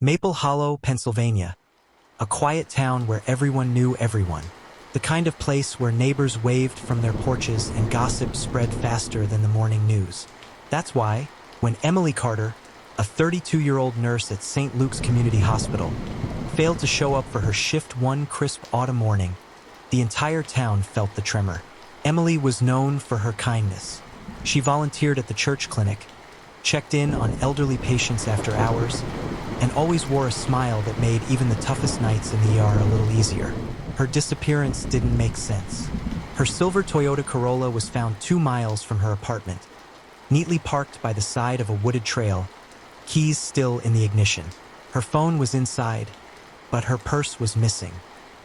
Maple Hollow, Pennsylvania. A quiet town where everyone knew everyone. The kind of place where neighbors waved from their porches and gossip spread faster than the morning news. That's why, when Emily Carter, a 32-year-old nurse at St. Luke's Community Hospital, failed to show up for her shift one crisp autumn morning, the entire town felt the tremor. Emily was known for her kindness. She volunteered at the church clinic, checked in on elderly patients after hours, and always wore a smile that made even the toughest nights in the ER a little easier. Her disappearance didn't make sense. Her silver Toyota Corolla was found 2 miles from her apartment, neatly parked by the side of a wooded trail, keys still in the ignition. Her phone was inside, but her purse was missing.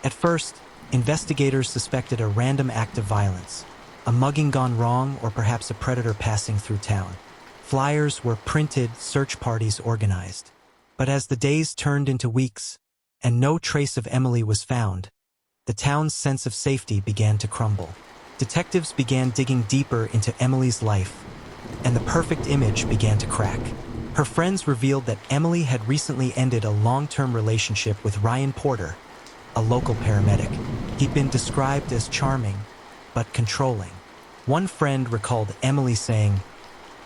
At first, investigators suspected a random act of violence, a mugging gone wrong, or perhaps a predator passing through town. Flyers were printed, search parties organized. But as the days turned into weeks, and no trace of Emily was found, the town's sense of safety began to crumble. Detectives began digging deeper into Emily's life, and the perfect image began to crack. Her friends revealed that Emily had recently ended a long-term relationship with Ryan Porter, a local paramedic. He'd been described as charming, but controlling. One friend recalled Emily saying,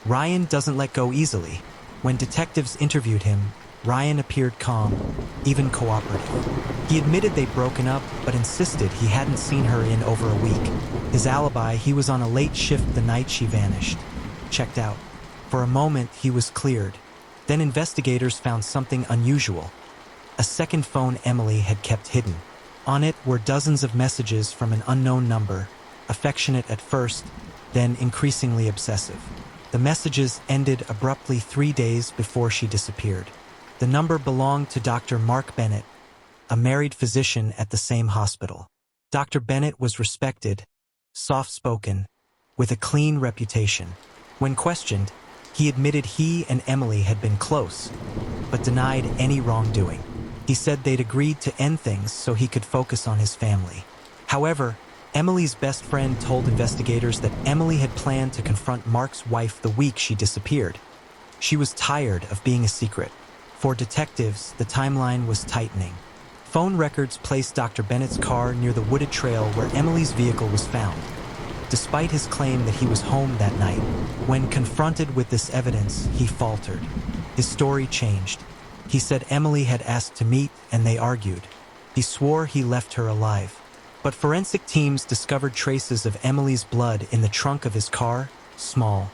"Ryan doesn't let go easily." When detectives interviewed him, Ryan appeared calm, even cooperative. He admitted they'd broken up, but insisted he hadn't seen her in over a week. His alibi: he was on a late shift the night she vanished. Checked out. For a moment, he was cleared. Then investigators found something unusual. A second phone Emily had kept hidden. On it were dozens of messages from an unknown number, affectionate at first, then increasingly obsessive. The messages ended abruptly 3 days before she disappeared. The number belonged to Dr. Mark Bennett, a married physician at the same hospital. Dr. Bennett was respected, soft-spoken, with a clean reputation. When questioned, he admitted he and Emily had been close, but denied any wrongdoing. He said they'd agreed to end things so he could focus on his family. However, Emily's best friend told investigators that Emily had planned to confront Mark's wife the week she disappeared. She was tired of being a secret. For detectives, the timeline was tightening. Phone records placed Dr. Bennett's car near the wooded trail where Emily's vehicle was found. Despite his claim that he was home that night, when confronted with this evidence, he faltered. His story changed. He said Emily had asked to meet, and they argued. He swore he left her alive. But forensic teams discovered traces of Emily's blood in the trunk of his car, small,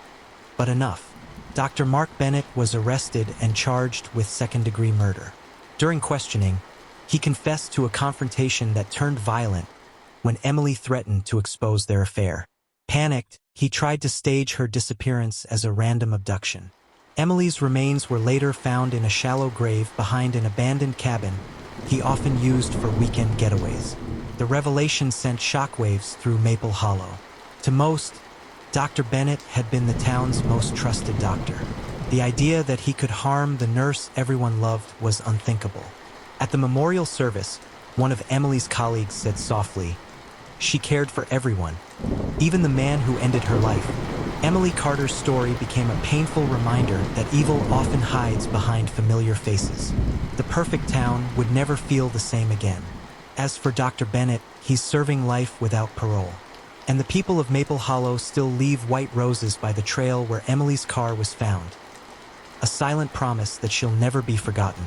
but enough. Dr. Mark Bennett was arrested and charged with second-degree murder. During questioning, he confessed to a confrontation that turned violent when Emily threatened to expose their affair. Panicked, he tried to stage her disappearance as a random abduction. Emily's remains were later found in a shallow grave behind an abandoned cabin he often used for weekend getaways. The revelation sent shockwaves through Maple Hollow. To most, Dr. Bennett had been the town's most trusted doctor. The idea that he could harm the nurse everyone loved was unthinkable. At the memorial service, one of Emily's colleagues said softly, "She cared for everyone, even the man who ended her life." Emily Carter's story became a painful reminder that evil often hides behind familiar faces. The perfect town would never feel the same again. As for Dr. Bennett, he's serving life without parole. And the people of Maple Hollow still leave white roses by the trail where Emily's car was found. A silent promise that she'll never be forgotten.